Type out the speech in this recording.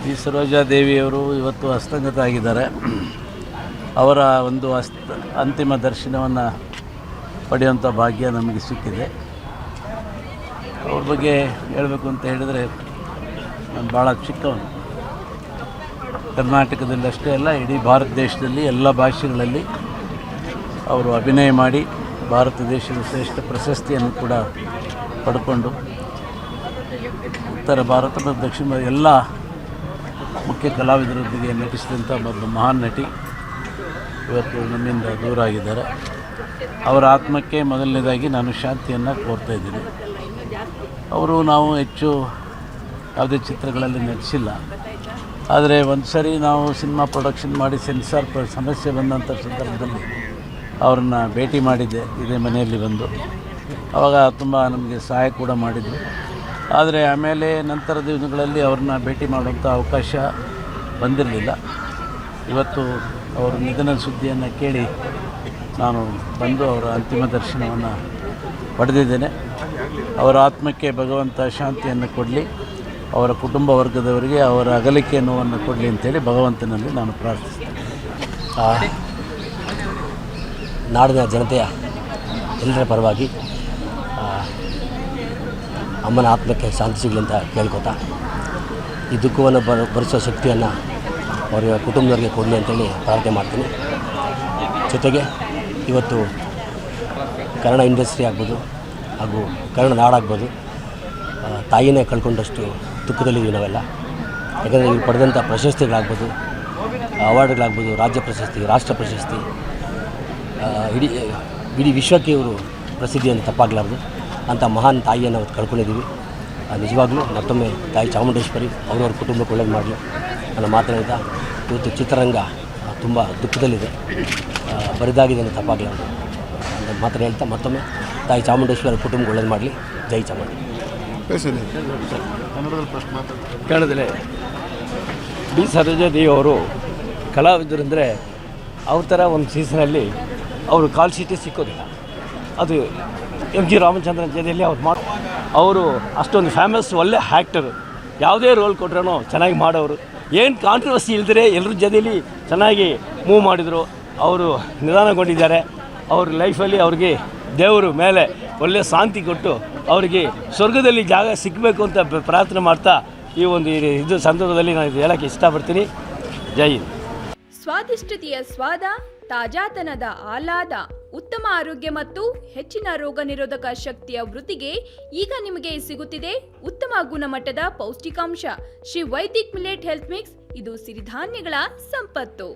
D ಸರೋಜಾದೇವಿಯವರು ಇವತ್ತು ಹಸ್ತಂಗತ ಆಗಿದ್ದಾರೆ. ಅವರ ಒಂದು ಅಂತಿಮ ದರ್ಶನವನ್ನು ಪಡೆಯುವಂಥ ಭಾಗ್ಯ ನಮಗೆ ಸಿಕ್ಕಿದೆ. ಅವ್ರ ಬಗ್ಗೆ ಹೇಳಬೇಕು ಅಂತ ಹೇಳಿದರೆ, ನಾನು ಭಾಳ ಚಿಕ್ಕವನು. ಕರ್ನಾಟಕದಲ್ಲಿ ಅಷ್ಟೇ ಅಲ್ಲ, ಇಡೀ ಭಾರತ ದೇಶದಲ್ಲಿ ಎಲ್ಲ ಭಾಷೆಗಳಲ್ಲಿ ಅವರು ಅಭಿನಯ ಮಾಡಿ ಭಾರತ ದೇಶದ ಶ್ರೇಷ್ಠ ಪ್ರಶಸ್ತಿಯನ್ನು ಕೂಡ ಪಡ್ಕೊಂಡು ಉತ್ತರ ಭಾರತ ಮತ್ತು ದಕ್ಷಿಣ ಭಾರತ ಎಲ್ಲ ಮುಖ್ಯ ಕಲಾವಿದರೊಂದಿಗೆ ನಟಿಸಿದಂಥ ಒಬ್ಬ ಮಹಾನ್ ನಟಿ ಇವತ್ತು ನಮ್ಮಿಂದ ದೂರ ಆಗಿದ್ದಾರೆ. ಅವರ ಆತ್ಮಕ್ಕೆ ಮೊದಲನೇದಾಗಿ ನಾನು ಶಾಂತಿಯನ್ನು ಕೋರ್ತಾ ಇದ್ದೀನಿ. ನಾವು ಹೆಚ್ಚು ಯಾವುದೇ ಚಿತ್ರಗಳಲ್ಲಿ ನಟಿಸಿಲ್ಲ. ಆದರೆ ಒಂದು ಸರಿ ನಾವು ಸಿನಿಮಾ ಪ್ರೊಡಕ್ಷನ್ ಮಾಡಿ ಸೆನ್ಸಾರ್ ಸಮಸ್ಯೆ ಬಂದಂಥ ಸಂದರ್ಭದಲ್ಲಿ ಅವ್ರನ್ನ ಭೇಟಿ ಮಾಡಿದ್ದೆ, ಇದೇ ಮನೆಯಲ್ಲಿ ಬಂದು. ಆವಾಗ ತುಂಬ ನಮಗೆ ಸಹಾಯ ಕೂಡ ಮಾಡಿದರು. ಆದರೆ ಆಮೇಲೆ ನಂತರ ದಿನಗಳಲ್ಲಿ ಅವ್ರನ್ನ ಭೇಟಿ ಮಾಡುವಂಥ ಅವಕಾಶ ಬಂದಿರಲಿಲ್ಲ. ಇವತ್ತು ಅವರ ನಿಧನ ಸುದ್ದಿಯನ್ನು ಕೇಳಿ ನಾನು ಬಂದು ಅವರ ಅಂತಿಮ ದರ್ಶನವನ್ನು ಪಡೆದಿದ್ದೇನೆ. ಅವರ ಆತ್ಮಕ್ಕೆ ಭಗವಂತ ಶಾಂತಿಯನ್ನು ಕೊಡಲಿ, ಅವರ ಕುಟುಂಬ ವರ್ಗದವರಿಗೆ ಅವರ ಅಗಲಿಕೆ ನೋವನ್ನು ಕೊಡಲಿ ಅಂತೇಳಿ ಭಗವಂತನಲ್ಲಿ ನಾನು ಪ್ರಾರ್ಥಿಸ್ತೇನೆ. ನಾಡಿನ ಜನತೆಯ ಎಲ್ಲರ ಪರವಾಗಿ ಅಮ್ಮನ ಆತ್ಮಕ್ಕೆ ಶಾಂತಿ ಸಿಗಲಿ ಅಂತ ಕೇಳ್ಕೊತಾ, ಈ ದುಃಖವನ್ನು ಭರಿಸೋ ಶಕ್ತಿಯನ್ನು ಅವರ ಕುಟುಂಬದವರಿಗೆ ಕೊಡಲಿ ಅಂತೇಳಿ ಪ್ರಾರ್ಥನೆ ಮಾಡ್ತೀನಿ. ಜೊತೆಗೆ ಇವತ್ತು ಕನ್ನಡ ಇಂಡಸ್ಟ್ರಿ ಆಗ್ಬೋದು ಹಾಗೂ ಕನ್ನಡ ನಾಡಾಗ್ಬೋದು ತಾಯಿನೇ ಕಳ್ಕೊಂಡಷ್ಟು ದುಃಖದಲ್ಲಿದ್ದೀವಿ ನಾವೆಲ್ಲ. ಯಾಕಂದರೆ ಇವರು ಪಡೆದಂಥ ಪ್ರಶಸ್ತಿಗಳಾಗ್ಬೋದು, ಅವಾರ್ಡ್ಗಳಾಗ್ಬೋದು, ರಾಜ್ಯ ಪ್ರಶಸ್ತಿ, ರಾಷ್ಟ್ರ ಪ್ರಶಸ್ತಿ, ಇಡೀ ವಿಶ್ವಕ್ಕೆ ಇವರು ಪ್ರಸಿದ್ಧಿಯನ್ನು ತಪ್ಪಾಗಲಾರ್ದು ಅಂಥ ಮಹಾನ್ ತಾಯಿಯನ್ನು ಅವತ್ತು ಕಳ್ಕೊಂಡಿದ್ದೀವಿ. ನಿಜವಾಗ್ಲೂ ಮತ್ತೊಮ್ಮೆ ತಾಯಿ ಚಾಮುಂಡೇಶ್ವರಿ ಅವ್ರವ್ರ ಕುಟುಂಬಕ್ಕೆ ಒಳ್ಳೇದು ಮಾಡಲಿ ನನ್ನ ಮಾತನಾಡಿದ. ಇವತ್ತು ಚಿತ್ರರಂಗ ತುಂಬ ದುಃಖದಲ್ಲಿದೆ, ಬರಿದಾಗಿದೆ ಅನ್ನೋ ತಪ್ಪಾಗಲಾರ್ದು ಅಂತ ಮಾತನ್ನು ಹೇಳ್ತಾ ಮತ್ತೊಮ್ಮೆ ತಾಯಿ ಚಾಮುಂಡೇಶ್ವರಿ ಕುಟುಂಬಕ್ಕೆ ಒಳ್ಳೇದು ಮಾಡಲಿ. ಜೈ ಚಾಮುಂಡಿ. ಕೇಳಿದ್ರೆ ಡಿ ಸರೋಜಾದೇವಿ ಅವರು ಕಲಾವಿದರಂದರೆ ಅವ್ರ ಥರ ಒಂದು ಸೀಸನಲ್ಲಿ ಅವರು ಕಾಲ್ ಶೀಟೇ ಸಿಕ್ಕೋದಿಲ್ಲ. ಅದು ಎಂ ಜಿ ರಾಮಚಂದ್ರನ್ ಜೊತೆಯಲ್ಲಿ ಅವರು ಅಷ್ಟೊಂದು ಫೇಮಸ್, ಒಳ್ಳೆ ಆ್ಯಕ್ಟರು. ಯಾವುದೇ ರೋಲ್ ಕೊಟ್ರೂ ಚೆನ್ನಾಗಿ ಮಾಡೋರು. ಏನು ಕಾಂಟ್ರವರ್ಸಿ ಇಲ್ದಿರೆ ಎಲ್ಲರ ಜೊತೆಯಲ್ಲಿ ಚೆನ್ನಾಗಿ ಮೂವ್ ಮಾಡಿದರು. ಅವರು ನಿಧಾನಗೊಂಡಿದ್ದಾರೆ. ಅವ್ರ ಲೈಫಲ್ಲಿ ಅವ್ರಿಗೆ ದೇವರು ಮೇಲೆ ಒಳ್ಳೆಯ ಶಾಂತಿ ಕೊಟ್ಟು ಅವರಿಗೆ ಸ್ವರ್ಗದಲ್ಲಿ ಜಾಗ ಸಿಕ್ಕಬೇಕು ಅಂತ ಪ್ರಾರ್ಥನೆ ಮಾಡ್ತಾ ಈ ಒಂದು ಇದು ಸಂದರ್ಭದಲ್ಲಿ ನಾನು ಇದು ಹೇಳೋಕ್ಕೆ ಇಷ್ಟಪಡ್ತೀನಿ. ಜೈ ಹಿಂದ್. ಸ್ವಾದಿಷ್ಟತೆಯ ಸ್ವಾದ, ತಾಜಾತನದ ಆಹ್ಲಾದ, ಉತ್ತಮ ಆರೋಗ್ಯ ಮತ್ತು ಹೆಚ್ಚಿನ ರೋಗ ನಿರೋಧಕ ಶಕ್ತಿಯ ವೃದ್ಧಿಗೆ ಈಗ ನಿಮಗೆ ಸಿಗುತ್ತಿದೆ ಉತ್ತಮ ಗುಣಮಟ್ಟದ ಪೌಷ್ಟಿಕಾಂಶ Shri Vaidik millet health mix. ಇದು ಸಿರಿಧಾನ್ಯಗಳ ಸಂಪತ್ತು.